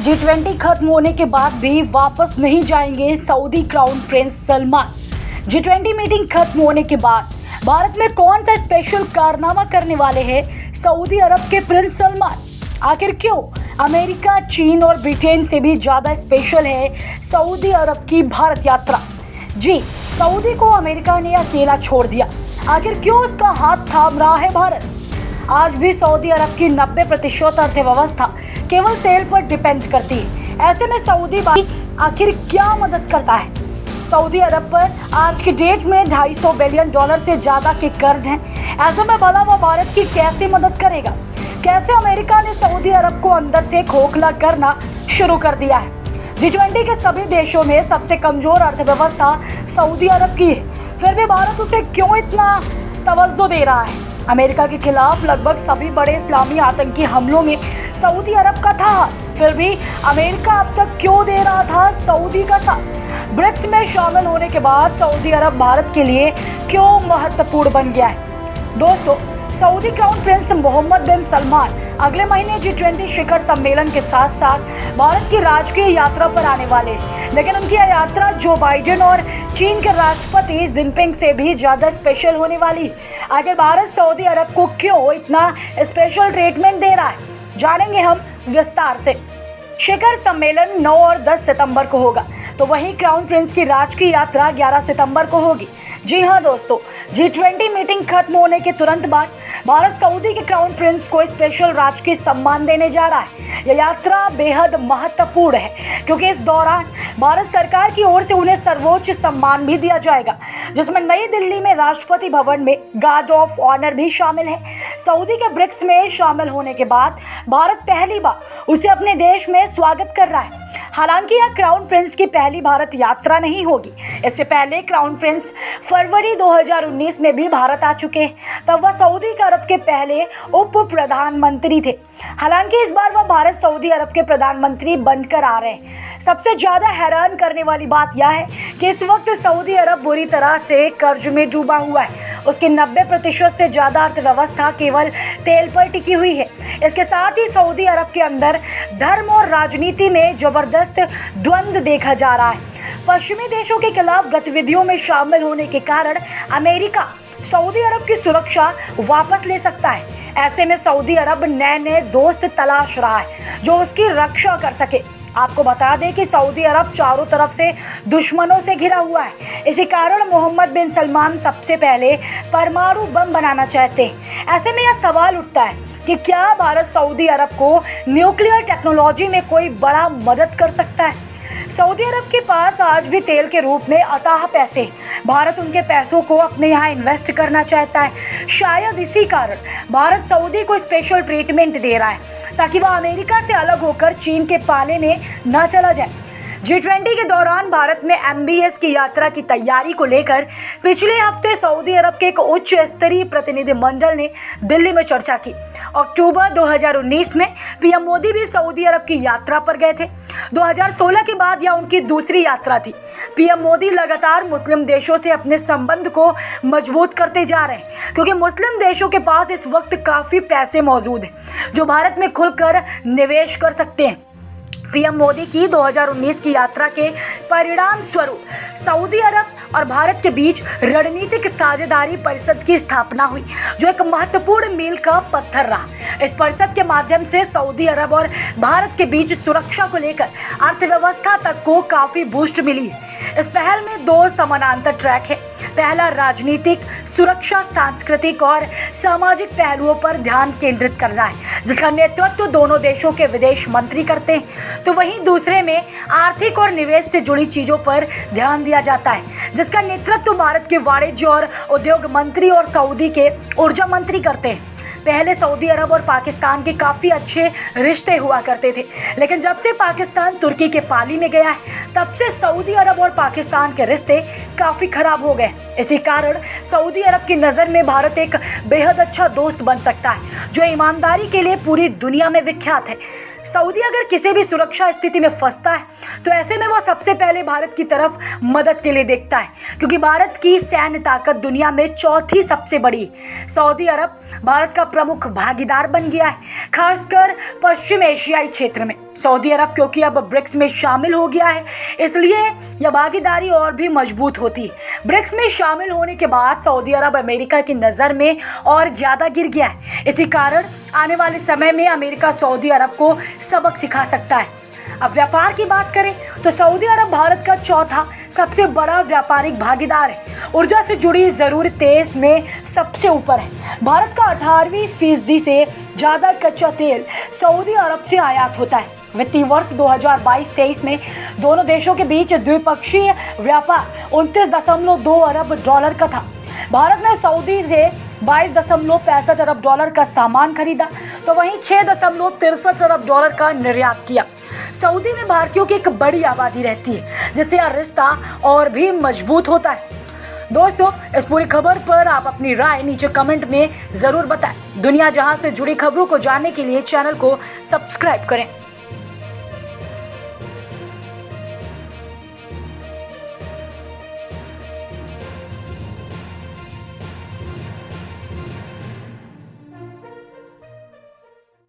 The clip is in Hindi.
G20 खत्म होने के बाद भी वापस नहीं जाएंगे Saudi crown Prince Salman. G20 meeting खत्म होने के बाद भारत में कौन सा स्पेशल कारनामा करने वाले हैं सऊदी अरब के प्रिंस सलमान? आखिर क्यों अमेरिका, चीन और ब्रिटेन से भी ज्यादा स्पेशल है सऊदी अरब की भारत यात्रा? जी, सऊदी को अमेरिका ने अकेला छोड़ दिया। आखिर क्यों उसका हाथ थाम रहा है भारत? आज भी सऊदी अरब की 90% अर्थव्यवस्था केवल तेल पर डिपेंड करती है। ऐसे में सऊदी आखिर क्या मदद करता है? सऊदी अरब पर आज की डेट में $250 बिलियन से ज्यादा के कर्ज हैं। ऐसे में भला वो भारत की कैसे मदद करेगा? कैसे अमेरिका ने सऊदी अरब को अंदर से खोखला करना शुरू कर दिया है? G20 के सभी देशों में सबसे कमजोर अर्थव्यवस्था सऊदी अरब की है, फिर भी भारत उसे क्यों इतना तवज्जो दे रहा है? अमेरिका के खिलाफ लगभग सभी बड़े इस्लामी आतंकी हमलों में सऊदी अरब का था हाथ, फिर भी अमेरिका अब तक क्यों दे रहा था सऊदी का साथ? ब्रिक्स में शामिल होने के बाद सऊदी अरब भारत के लिए क्यों महत्वपूर्ण बन गया है? दोस्तों, सऊदी क्राउन प्रिंस मोहम्मद बिन सलमान अगले महीने G20 शिखर सम्मेलन के साथ साथ भारत की राजकीय यात्रा पर आने वाले हैं, लेकिन उनकी यह यात्रा जो बाइडेन और चीन के राष्ट्रपति जिनपिंग से भी ज्यादा स्पेशल होने वाली है। आखिर भारत सऊदी अरब को क्यों इतना स्पेशल ट्रीटमेंट दे रहा है, जानेंगे हम विस्तार से। शिखर सम्मेलन 9 और 10 सितंबर को होगा, तो वहीं क्राउन प्रिंस की राजकीय यात्रा 11 सितंबर को होगी। जी हाँ दोस्तों, G20 मीटिंग खत्म होने के तुरंत बाद भारत सऊदी के क्राउन प्रिंस को स्पेशल राजकीय सम्मान देने जा रहा है। यह यात्रा बेहद महत्वपूर्ण है क्योंकि इस दौरान भारत सरकार की ओर से उन्हें सर्वोच्च सम्मान भी दिया जाएगा, जिसमें नई दिल्ली में राष्ट्रपति भवन में गार्ड ऑफ ऑनर भी शामिल है। सऊदी के ब्रिक्स में शामिल होने के बाद भारत पहली बार उसे अपने देश में स्वागत कर रहा है। हालांकि यह क्राउन प्रिंस की पहली भारत यात्रा नहीं होगी। इससे पहले क्राउन प्रिंस फरवरी 2019 में भी भारत आ चुके हैं, तब वह सऊदी अरब के पहले उप प्रधानमंत्री थे। हालांकि इस बार वह भारत सऊदी अरब के प्रधानमंत्री बनकर आ रहे हैं। सबसे ज्यादा हैरान करने वाली बात यह है कि इस वक्त सऊदी अरब बुरी तरह से कर्ज में डूबा हुआ है। उसकी 90% से ज्यादा अर्थव्यवस्था केवल तेल पर टिकी हुई है। इसके साथ ही सऊदी अरब के अंदर धर्म और राजनीति में जबरदस्त द्वंद्व देखा जा रहा है। पश्चिमी देशों के खिलाफ गतिविधियों में शामिल होने के कारण अमेरिका सऊदी अरब की सुरक्षा वापस ले सकता है। ऐसे में सऊदी अरब नए दोस्त तलाश रहा है जो उसकी रक्षा कर सके। आपको बता दें कि सऊदी अरब चारों तरफ से दुश्मनों से घिरा हुआ है। इसी कारण मोहम्मद बिन सलमान सबसे पहले परमाणु बम बनाना चाहते हैं। ऐसे में यह सवाल उठता है कि क्या भारत सऊदी अरब को न्यूक्लियर टेक्नोलॉजी में कोई बड़ा मदद कर सकता है? सऊदी अरब के पास आज भी तेल के रूप में अथाह पैसे हैं। भारत उनके पैसों को अपने यहाँ इन्वेस्ट करना चाहता है। शायद इसी कारण भारत सऊदी को स्पेशल ट्रीटमेंट दे रहा है ताकि वह अमेरिका से अलग होकर चीन के पाले में न चला जाए। G20 के दौरान भारत में MBS की यात्रा की तैयारी को लेकर पिछले हफ्ते सऊदी अरब के एक उच्च स्तरीय प्रतिनिधिमंडल ने दिल्ली में चर्चा की। अक्टूबर 2019 में PM मोदी भी सऊदी अरब की यात्रा पर गए थे। 2016 के बाद यह उनकी दूसरी यात्रा थी। PM मोदी लगातार मुस्लिम देशों से अपने संबंध को मजबूत करते जा रहे हैं क्योंकि मुस्लिम देशों के पास इस वक्त काफ़ी पैसे मौजूद हैं जो भारत में खुलकर निवेश कर सकते हैं। PM मोदी की 2019 की यात्रा के परिणाम स्वरूप सऊदी अरब और भारत के बीच रणनीतिक साझेदारी परिषद की स्थापना हुई, जो एक महत्वपूर्ण मील का पत्थर रहा। इस परिषद के माध्यम से सऊदी अरब और भारत के बीच सुरक्षा को लेकर अर्थव्यवस्था तक को काफ़ी बूस्ट मिली है। इस पहल में 2 समानांतर ट्रैक है। पहला राजनीतिक, सुरक्षा, सांस्कृतिक और सामाजिक पहलुओं पर ध्यान केंद्रित कर रहा है, जिसका नेतृत्व दोनों देशों के विदेश मंत्री करते हैं। तो वहीं दूसरे में आर्थिक और निवेश से जुड़ी चीजों पर ध्यान दिया जाता है, जिसका नेतृत्व भारत के वाणिज्य और उद्योग मंत्री और सऊदी के ऊर्जा मंत्री करते हैं। पहले सऊदी अरब और पाकिस्तान के काफ़ी अच्छे रिश्ते हुआ करते थे, लेकिन जब से पाकिस्तान तुर्की के पाली में गया है तब से सऊदी अरब और पाकिस्तान के रिश्ते काफ़ी खराब हो गए। इसी कारण सऊदी अरब की नज़र में भारत एक बेहद अच्छा दोस्त बन सकता है जो ईमानदारी के लिए पूरी दुनिया में विख्यात है। सऊदी अगर किसी भी सुरक्षा स्थिति में फंसता है तो ऐसे में वह सबसे पहले भारत की तरफ मदद के लिए देखता है, क्योंकि भारत की सैन्य ताकत दुनिया में 4थी सबसे बड़ी है। सऊदी अरब भारत का प्रमुख भागीदार बन गया है, खासकर पश्चिम एशियाई क्षेत्र में। सऊदी अरब क्योंकि अब ब्रिक्स में शामिल हो गया है, इसलिए यह भागीदारी और भी मजबूत होती है। ब्रिक्स में शामिल होने के बाद सऊदी अरब अमेरिका की नज़र में और ज़्यादा गिर गया है। इसी कारण आने वाले समय में अमेरिका सऊदी अरब को सबक सिखा सकता है। अब व्यापार की बात करें तो सऊदी अरब भारत का चौथा सबसे बड़ा व्यापारिक भागीदार है। ऊर्जा से जुड़ी ज़रूरतें इसमें सबसे ऊपर है। भारत का 18% से ज़्यादा कच्चा तेल सऊदी अरब से आयात होता है। वित्तीय वर्ष 2022-23 में दोनों देशों के बीच द्विपक्षीय व्यापार 29.2 अरब डॉलर का था। भारत ने सऊदी से 22.65 अरब डॉलर का सामान खरीदा तो वहीं 6.63 अरब डॉलर का निर्यात किया। सऊदी में भारतीयों की एक बड़ी आबादी रहती है, जिससे यह रिश्ता और भी मजबूत होता है। दोस्तों, इस पूरी खबर पर आप अपनी राय नीचे कमेंट में ज़रूर बताएं। दुनिया जहां से जुड़ी खबरों को जानने के लिए चैनल को सब्सक्राइब करें।